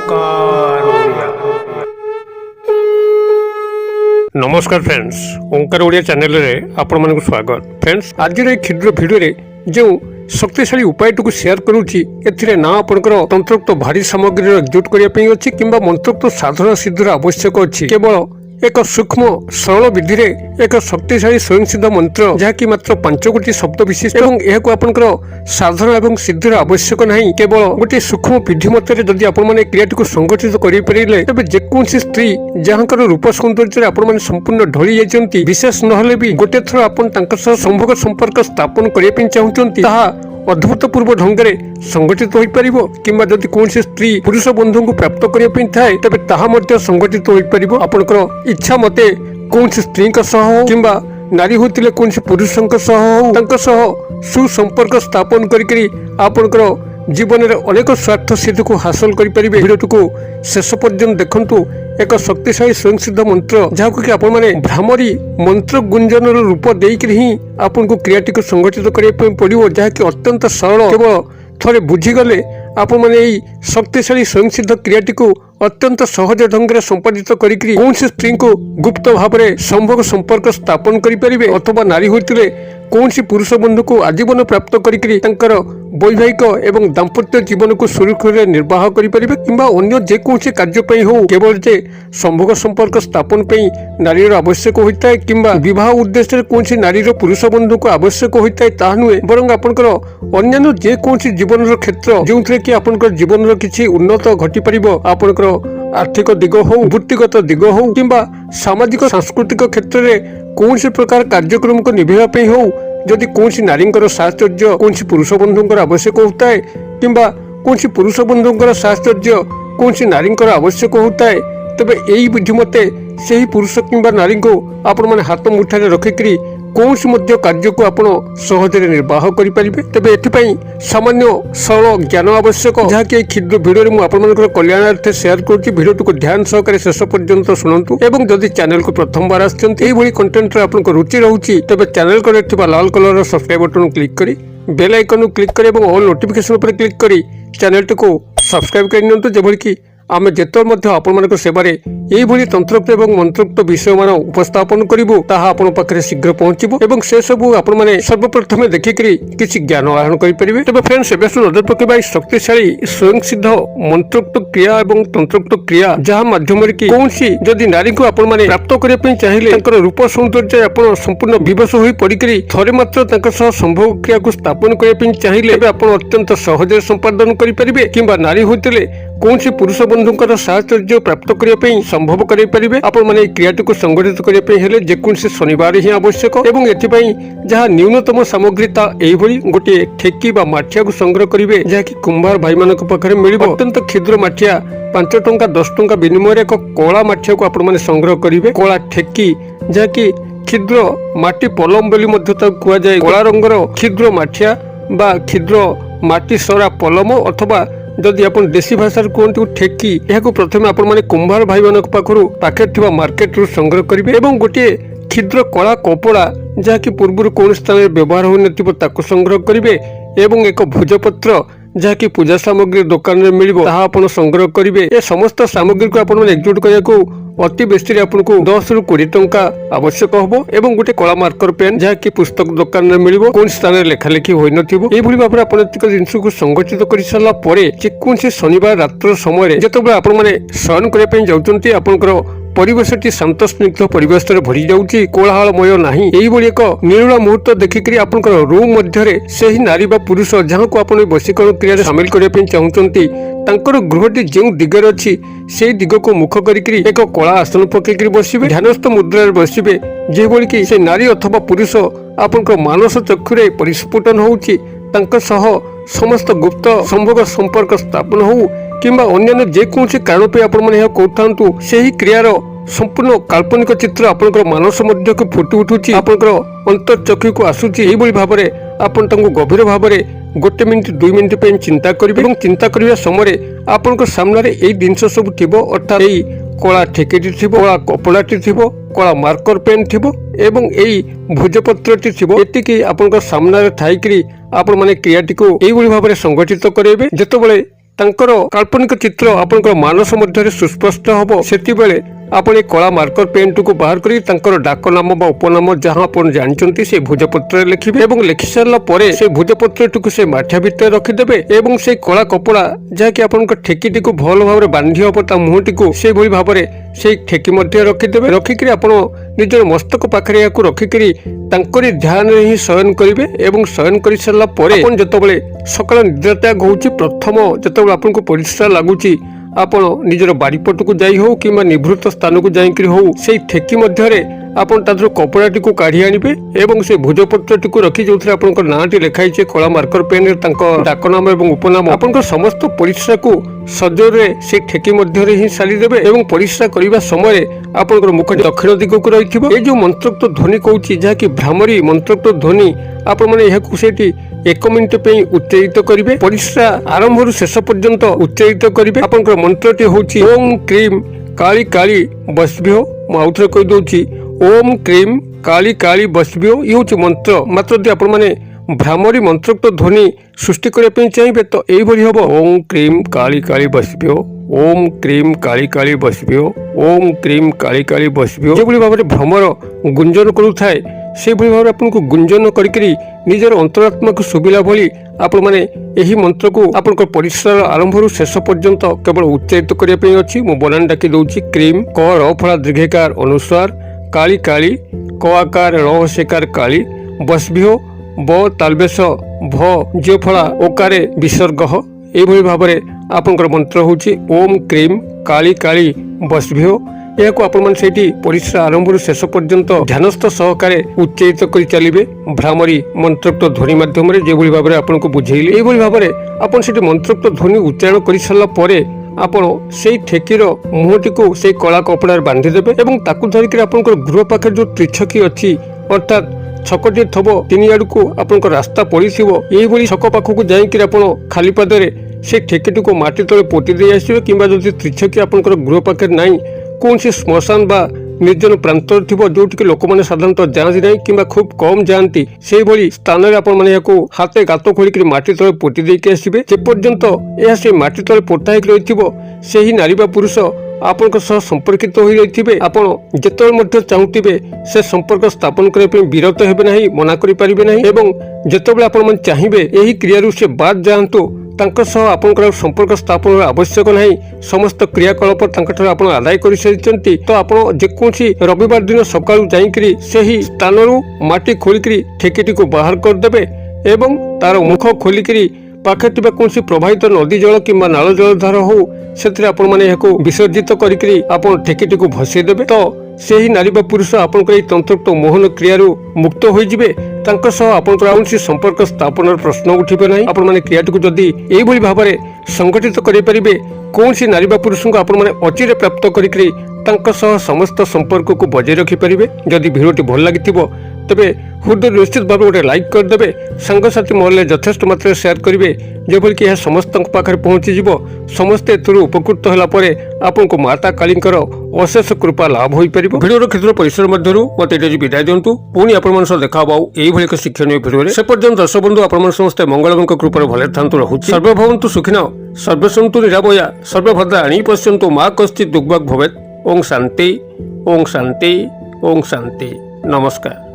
ओंकार ओडिया। नमस्कार फ्रेंड्स, ओंकार ओडिया चैनल रे आपण मानक स्वागत। फ्रेंड्स, आज रे क्षुद्र वीडियो रे जो शक्तिशाली उपायटू शेयर करुच्ची एथिरे ना आपनकर तंत्रोक्त भारी सामग्री एकजुट करिया पई अछि किंबा मंत्रोक्त साधना सिद्धर आवश्यक अछि। केवल एक सूक्ष्म सरल विधि रे एक शक्तिशाली स्वयंसिद्ध मंत्र जहाँकि मात्र 5 गोटी शब्द विशेष एवं यह आपनकर साधना एवं सिद्धिर आवश्यक नहीं। केवल गोटे सूक्ष्म विधि मତରେ ଯଦି ଆପଣ ମାନେ କ୍ରିୟାଟି को संगठित କରି परिले तबे जेकोसी स्त्री जहाँकर रूप सौंदर्य आपण माने संपूर्ण ढली जाइछन्ती विशेष नहले भी गोटे थर आपण तांकर सह संभोग संपर्क स्थापन करिया ପାଇଁ चाहुचन्ती ताहा अद्भुतपूर्व ढंग से संगठित हो पारिबो। किंबा जदि कोनसी स्त्री पुरुष बंधु को प्राप्त करिया ପାଇଁ थाए तबे ताहा मध्ये संगठित हो पारिबो। आपनकर इच्छा मते कोनसी स्त्री का सह किंबा नारी होतिले कोनसी पुरुषक सह तांका सह सुसंपर्क स्थापन करी आपनकर जीवन में अनेक स्वार्थ सिद्धि को हासिल करें। भिडियो को शेष पर्यंत देखंतु। एक शक्तिशाली स्वयंसिद्ध मंत्र जहाँको कि आपण माने भ्रामरी मंत्र गुंजन रूप देकर ही आपन को क्रियाटी को संगठित करने पड़ो, जहाँकि अत्यंत सरल। केवल थरे बुझीगले आपण माने यही शक्तिशाली स्वयंसिद्ध क्रियाटी को अत्यंत सहज ढंग से संपादित करी कौन स्त्री को गुप्त भाव में संभोग संपर्क स्थापन करें अथवा नारी होते कौन पुरुष बंधु को आजीवन प्राप्त करी वैवाहिक एवं दाम्पत्य जीवन को सुरक्षित निर्वाह करें किंबा अन्य जेकोसी कार्य हो। केवल जे संभोग संपर्क स्थापन नारी आवश्यक होता है किंबा विवाह उद्देश्य कौन नारी पुरुष बंधु को आवश्यक होता है ता नुहे, बरं आपनकर अन्य जेकोसी जीवन क्षेत्र जो थे कि आपनकर जीवन किसी उन्नत घटी पारिबो। आपनकर आर्थिक दिग हो, वृत्तिगत दिग हो किंबा सामाजिक सांस्कृतिक क्षेत्र में कौन प्रकार कार्यक्रम को निभेवा हो, जदि कौन नारी साहचर्य कौन पुरुष बंधुंकर आवश्यक होता है किंबा कौन पुरुष बंधुंकर साहचर्य कौन नारी आवश्यक होता है, तबे यही बुद्धि मते से पुरुष किंबा नारी को आपण माने हाथ मुठारे रखिकरी कौन कार्य को आपण सहज निर्वाह करें। तेरे एथि सामान्य सरल ज्ञान आवश्यक जहाँकि क्षुद्र भिडियो में आपंकर कल्याणार्थे शेयर करुच्ची। भिडियो को ध्यान सहकारे शेष पर्यंत शुणु एवं जदि चैनल को प्रथम बार आसछन्ती कंटेंट रे आपन रुचि रहउची तबे चैनल को लाल कलर सब्सक्राइब बटन क्लिक करी बेल आइकन क्लिक करी और ऑल नोटिफिकेशन पर क्लिक करी चैनल को सब्सक्राइब कर नियंतु, जेभଳି कि आमे जेतर मध्ये आपण मानक सेवारे एई भली तंत्रोक्त एवं मंत्रोक्त विषय मान उपस्थापन करिवु ताहा आपण पाखरे शीघ्र पहुंचिबो एवं से सब आपण माने सर्वप्रथम देखिकरी किछि ज्ञान आहरण करि परिबे। तबे फ्रेंड्स, एबे नजर पकेबा शक्तिशाली स्वयं सिद्ध मंत्रोक्त क्रिया एवं तंत्रोक्त क्रिया जहा माध्यम रे कि कोनसी जदि नारी को आपण माने प्राप्त करिया पई चाहिले तंकर रूप सौंदर्य आपण संपूर्ण विवश होई पडिकरी थरे मात्र तंकर सह संभोग क्रिया को स्थापन करिया पई चाहिले तबे आपण अत्यंत सहज संपादन करि परिबे। किंबा नारी होइतले कौन पुरुष बंधुंकर साहचर्य प्राप्त करने संभव करें। आपण माने क्रियाटी को संगठित करने जेकोसी शनिवार ही आवश्यक एवं एथिपाई जहाँ न्यूनतम सामग्री ता एही गोटे ठेकी बा माठिया को संग्रह करेंगे जहाँकि कुंभार भाई मान पाखे मिल अत्यंत क्षुद्र माठिया 5 टंका 10 टंका विनिमय एक कला माठिया को आपण माने संग्रह करेंगे। कला ठेकी जहाँकि क्षुद्र माटी पलम बोली कहुए कला रंगर क्षुद्र माठिया बा क्षुद्र माटी सरा पलम अथवा जदि आप देशी भाषा कहते ठेकी यह प्रथम आपण माने कुंभार भाई मान पाखे मार्केट रू संग्रह करेंगे एवं गोटे क्षुद्र कला कपड़ा जहाँकि पूर्व कौन स्थान व्यवहार हो संग्रह करेंगे एवं एक भोजपत्र जहाँकि पूजा सामग्री दुकान में मिल संग्रह करेंगे। ये समस्त सामग्री को आपण एकजुट करने अति बेसी आपको 10 ରୁ 20 टंका आवश्यक हम एवं गोटे कला मार्कर पेन जहाँकि पुस्तक दुकान में मिल कौन स्थान लेखालेखी हो भाव में जिनस को संगठित कर सारा जेकोसी शनिवार रात्र समय जिते आपण मैंने शयन करने जाऊँच आपंकर परिवेशटी शांत स्निग्ध परिवेश भरी जाऊँगी कोलाहलमय नहीं। यही एक निरुला मुहूर्त देखिक आपंकर रूम मध्य से ही नारी बा पुरुष जहाँ को आप वशीकरण क्रिया सामिल करने चाहूँगी तांकर गृहटी जो दिगरे अच्छी से दिग को मुख करके एक कला आसन पकईकरी बसवे ध्यानस्थ मुद्रा बसवे जेभଳି कि से नारी अथवा पुरुष आपंकर मानस चक्षुरे परिस्फुटन होउची तांकर सह समस्त गुप्त संभोग संपर्क स्थापन हो किंबा अन्य जेकोसी कारण पे आपण माने कहथांतु सेही क्रियार संपूर्ण काल्पनिक चित्र आपनकर मानस मध्य को फुटी उठुची आपनकर अंतर चक्षु को आसुची। एही भाव में आपण तांको गभीर भाव में 1 मिनिट 2 मिनिट पे चिंता करिवे एवं चिंता करिवा समय आपनकर सामने एई जिनस सब थिबो अर्थात एई कला ठेकेटी थिबो कला कपड़ाटी थिबो कला मार्कर पेन थिबो एवं एई भोजपत्रटी थिबो एतिकी आपनकर सामने थाइकरी आपण माने क्रियाटी को एई भाव में संगठित करेबे। जेतेबेले ତାଙ୍କର କାଳ୍ପନିକ ଚିତ୍ର ଆପଣଙ୍କର ମାନସ ମଧ୍ୟରେ ସୁସ୍ପଷ୍ଟ ହେବ। ସେତେବେଳେ ଆପଣ ଏ କଳା ମାର୍କର ପେନ୍ଟିକୁ ବାହାର କରି ତାଙ୍କର ଡାକ ନାମ ବା ଉପନାମ ଯାହା ଆପଣ ଜାଣିଛନ୍ତି ସେ ଭୋଜପତ୍ରରେ ଲେଖିବେ ଏବଂ ଲେଖି ସାରିଲା ପରେ ସେ ଭୋଜପତ୍ରଟିକୁ ସେ ମାଠିଆ ଭିତରେ ରଖିଦେବେ ଏବଂ ସେଇ କଳା କପଡ଼ା ଯାହାକି ଆପଣଙ୍କ ଠେକିଟିକୁ ଭଲ ଭାବରେ ବାନ୍ଧି ହେବ ତା ମୁହଁଟିକୁ ସେଇଭଳି ଭାବରେ ସେଇ ଠେକି ମଧ୍ୟ ରଖିଦେବେ। ରଖିକିରି ଆପଣ ନିଜର ମସ୍ତକ ପାଖରେ ଏହାକୁ ରଖିକିରି ତାଙ୍କରି ଧ୍ୟାନରେ ହିଁ ଶୟନ କରିବେ ଏବଂ ଶୟନ କରି ସାରିଲା ପରେ ଆପଣ ଯେତେବେଳେ ସକାଳ ନିଦ୍ରା ତ୍ୟାଗ ହେଉଛି ପ୍ରଥମ ଯେତେବେଳେ ଆପଣଙ୍କୁ ପରିଶ୍ରା ଲାଗୁଛି ଆପଣ ନିଜର ବାରିପଟକୁ ଯାଇ ହଉ କିମ୍ବା ନିଭୃତ ସ୍ଥାନକୁ ଯାଇକରି ହଉ ସେଇ ଠେକି ମଧ୍ୟରେ ଆପଣ ତା ଦେହରୁ କପଡ଼ାଟିକୁ କାଢ଼ି ଆଣିବେ ଏବଂ ସେ ଭୋଜପତ୍ରଟିକୁ ରଖି ଯେଉଁଥିରେ ଆପଣଙ୍କ ନାଁଟି ଲେଖାଇছে କଳା ମାର୍କର ପେନ୍ରେ ତାଙ୍କ ଡାକନାମ ଏବଂ ଉପନାମ ଆପଣଙ୍କ ସମସ୍ତ ପରିଶ୍ରାକୁ ସଜୋରରେ ସେ ଠେକି ମଧ୍ୟରେ ହିଁ ସାରିଦେବେ ଏବଂ ପରିଶ୍ରା କରିବା ସମୟରେ ଆପଣଙ୍କର ମୁଖ ଦକ୍ଷିଣ ଦିଗକୁ ରହିଥିବ। ଏ ଯେଉଁ ମନ୍ତ୍ରୋକ୍ତ ଧ୍ୱନି କହୁଛି ଯାହାକି ଭ୍ରାମରୀ ମନ୍ତ୍ରୋକ୍ତ ଧ୍ୱନି ଆପଣମାନେ ଏହାକୁ ସେଇଠି 1 ମିନିଟ୍ ପାଇଁ ଉଚ୍ଚାରିତ କରିବେ। ପରିଶ୍ରା ଆରମ୍ଭରୁ ଶେଷ ପର୍ଯ୍ୟନ୍ତ ଉଚ୍ଚାରିତ କରିବେ। ଆପଣଙ୍କର ମନ୍ତ୍ରଟି ହେଉଛି ଓಂ କ୍ରିମ୍ କାଳି କାଳି ବସ୍ଭ୍ୟୋ। ମୁଁ ଆଉଥରେ କହିଦେଉଛି ଓಂ କ୍ରିମ୍ କାଳି କାଳି ବସ୍ଭ୍ୟୋ। ଇଏ ହେଉଛି ମନ୍ତ୍ର। ମାତ୍ର ଯଦି ଆପଣମାନେ ଭ୍ରାମରୀ ମନ୍ତ୍ରୋକ୍ତ ଧ୍ୱନି ସୃଷ୍ଟି କରିବା ପାଇଁ ଚାହିଁବେ ତ ଏଇଭଳି ହେବ ଓಂ କ୍ରିମ୍ କାଳି କାଳି ବସ୍ଭ୍ୟୋ ଓಂ କ୍ରିମ୍ କାଳି କାଳି ବସ୍ଭ୍ୟୋ ଓಂ କ୍ରିମ୍ କାଳି କାଳି ବସ୍ଭ୍ୟୋ। ଯେଭଳି ଭାବରେ ଭ୍ରମର ଗୁଞ୍ଜନ କରୁଥାଏ ସେଭଳି ଭାବରେ ଆପଣଙ୍କୁ ଗୁଞ୍ଜନ କରିକିରି ନିଜର ଅନ୍ତରାତ୍ମାକୁ ଶୁଭିଲା ଭଳି ଆପଣମାନେ ଏହି ମନ୍ତ୍ରକୁ ଆପଣଙ୍କ ପରିଶ୍ରାର ଆରମ୍ଭରୁ ଶେଷ ପର୍ଯ୍ୟନ୍ତ କେବଳ ଉଚ୍ଚାରିତ କରିବା ପାଇଁ ଅଛି। ମୁଁ ବନାନ ଡାକି ଦେଉଛି କ୍ରିମ୍ କ ର ଫଳା ଦୀର୍ଘକାର ଅନୁସ୍ୱାର କାଳି କାଳି କ ଆକାର ର ହସେକାର କାଳି ବସ୍ଭ୍ୟୋ ବ ତାଲବେଶ ଭ ଜ୍ୟ ଫଳା ଓକାରେ ବିସର୍ଗ। ଏଇଭଳି ଭାବରେ ଆପଣଙ୍କର ମନ୍ତ୍ର ହେଉଛି ଓಂ କ୍ରିମ୍ କାଳି କାଳି ବସ୍ଭ୍ୟୋ। ଏହାକୁ ଆପଣମାନେ ସେଇଠି ପରିଶ୍ରା ଆରମ୍ଭରୁ ଶେଷ ପର୍ଯ୍ୟନ୍ତ ଧ୍ୟାନସ୍ଥ ସହକାରେ ଉଚ୍ଚାରିତ କରି ଚାଲିବେ ଭ୍ରାମରୀ ମନ୍ତ୍ରୋକ୍ତ ଧ୍ୱନି ମାଧ୍ୟମରେ ଯେଭଳି ଭାବରେ ଆପଣଙ୍କୁ ବୁଝେଇଲି। ଏଇଭଳି ଭାବରେ ଆପଣ ସେଠି ମନ୍ତ୍ରୋକ୍ତ ଧ୍ୱନି ଉଚ୍ଚାରଣ କରିସାରିଲା ପରେ ଆପଣ ସେଇ ଠେକିର ମୁହଁଟିକୁ ସେଇ କଳା କପଡ଼ାରେ ବାନ୍ଧିଦେବେ ଏବଂ ତାକୁ ଧରିକି ଆପଣଙ୍କର ଗୃହ ପାଖରେ ଯେଉଁ ତ୍ରିଛକି ଅଛି ଅର୍ଥାତ୍ ଛକଟିଏ ଥବ ତିନି ଆଡ଼କୁ ଆପଣଙ୍କ ରାସ୍ତା ପଡ଼ିଥିବ ଏଇଭଳି ଛକ ପାଖକୁ ଯାଇକରି ଆପଣ ଖାଲି ପାଦରେ ସେ ଠେକିଟିକୁ ମାଟି ତଳେ ପୋତି ଦେଇ ଆସିବେ କିମ୍ବା ଯଦି ତ୍ରିଛକି ଆପଣଙ୍କର ଗୃହ ପାଖରେ ନାହିଁ କୌଣସି ଶ୍ମଶାନ ବା ନିର୍ଜନ ପ୍ରାନ୍ତରେ ଥିବ ଯୋଉଠିକି ଲୋକମାନେ ସାଧାରଣତଃ ଯାଆନ୍ତି ନାହିଁ କିମ୍ବା ଖୁବ୍ କମ୍ ଯାଆନ୍ତି ସେଇଭଳି ସ୍ଥାନରେ ଆପଣମାନେ ଏହାକୁ ହାତେ ଗାତ ଖୋଳିକରି ମାଟି ତଳେ ପୋତି ଦେଇକି ଆସିବେ। ଯେପର୍ଯ୍ୟନ୍ତ ଏହା ସେ ମାଟି ତଳେ ପୋତା ହେଇକି ରହିଥିବ ସେହି ନାରୀ ବା ପୁରୁଷ ଆପଣଙ୍କ ସହ ସମ୍ପର୍କିତ ହୋଇ ରହିଥିବେ ଆପଣ ଯେତେବେଳେ ମଧ୍ୟ ଚାହୁଁଥିବେ ସେ ସମ୍ପର୍କ ସ୍ଥାପନ କରିବା ପାଇଁ ବିରତ ହେବେ ନାହିଁ, ମନା କରିପାରିବେ ନାହିଁ ଏବଂ ଯେତେବେଳେ ଆପଣମାନେ ଚାହିଁବେ ଏହି କ୍ରିୟାରୁ ସେ ବାଦ୍ ଯାଆନ୍ତୁ ତାଙ୍କ ସହ ଆପଣଙ୍କର ସମ୍ପର୍କ ସ୍ଥାପନର ଆବଶ୍ୟକ ନାହିଁ, ସମସ୍ତ କ୍ରିୟାକଳାପ ତାଙ୍କଠାରୁ ଆପଣ ଆଦାୟ କରିସାରିଛନ୍ତି ତ ଆପଣ ଯେକୌଣସି ରବିବାର ଦିନ ସକାଳୁ ଯାଇକରି ସେହି ସ୍ଥାନରୁ ମାଟି ଖୋଳିକରି ଠେକିଟିକୁ ବାହାର କରିଦେବେ ଏବଂ ତାର ମୁଖ ଖୋଲିକରି ପାଖରେ ଥିବା କୌଣସି ପ୍ରବାହିତ ନଦୀ ଜଳ କିମ୍ବା ନାଳ ଜଳ ଧାର ହଉ ସେଥିରେ ଆପଣମାନେ ଏହାକୁ ବିସର୍ଜିତ କରିକରି ଆପଣ ଠେକିଟିକୁ ଭସେଇ ଦେବେ ତ ସେହି ନାରୀ ବା ପୁରୁଷ ଆପଣଙ୍କର ଏହି ତନ୍ତ୍ରୋକ୍ତ ମୋହନ କ୍ରିୟାରୁ ମୁକ୍ତ ହୋଇଯିବେ। ତାଙ୍କ ସହ ଆପଣଙ୍କର କୌଣସି ସମ୍ପର୍କ ସ୍ଥାପନର ପ୍ରଶ୍ନ ଉଠିବ ନାହିଁ। ଆପଣମାନେ କ୍ରିୟାଟିକୁ ଯଦି ଏଇଭଳି ଭାବରେ ସଂଗଠିତ କରିପାରିବେ କୌଣସି ନାରୀ ବା ପୁରୁଷଙ୍କୁ ଆପଣମାନେ ଅଚିରେ ପ୍ରାପ୍ତ କରିକରି ତାଙ୍କ ସହ ସମସ୍ତ ସମ୍ପର୍କକୁ ବଜାୟ ରଖିପାରିବେ। ଯଦି ଭିଡ଼ିଓଟି ଭଲ ଲାଗିଥିବ ତେବେ ହୃଦୟ ନିଶ୍ଚିତ ଭାବେ ଗୋଟେ ଲାଇକ୍ କରିଦେବେ, ସାଙ୍ଗସାଥୀ ମହଲରେ ଯଥେଷ୍ଟ ମାତ୍ରାରେ ସେୟାର କରିବେ ଯେଭଳିକି ଏହା ସମସ୍ତଙ୍କ ପାଖରେ ପହଞ୍ଚିଯିବ। ସମସ୍ତେ ଏଥିରୁ ଉପକୃତ ହେଲା ପରେ ଆପଣଙ୍କୁ ମାତା କାଳୀଙ୍କର ଅଶେଷ କୃପା ଲାଭ ହୋଇପାରିବ। ଭିଡ଼ିଓର କ୍ଷେତ୍ର ପରିସର ମଧ୍ୟରୁ ମୋତେ ଏଠି ବିଦାୟ ଦିଅନ୍ତୁ। ପୁଣି ଆପଣମାନଙ୍କ ସହ ଦେଖା ହେବ ଏଇଭଳି ଏକ ଶିକ୍ଷଣୀୟ ଭିଡ଼ିଓରେ। ସେ ପର୍ଯ୍ୟନ୍ତ ଦର୍ଶକ ବନ୍ଧୁ ଆପଣମାନେ ସମସ୍ତେ ମଙ୍ଗଳଙ୍କ କୃପାରେ ଭଲରେ ଥାନ୍ତୁ ରହୁଛି। ସର୍ବଭବନ୍ତୁ ସୁଖିନଃ ସର୍ବସନ୍ତୁ ନିରାମୟା ସର୍ବଭଦ୍ରାଣୀ ପଶ୍ୟନ୍ତୁ ମା କଶ୍ଚିତ୍ ଦୁର୍ଭାଗ୍ୟ ଭବେତ୍। ଓಂ ଶାନ୍ତି ଓଂ ଶାନ୍ତି ଓଂ ଶାନ୍ତି। ନମସ୍କାର।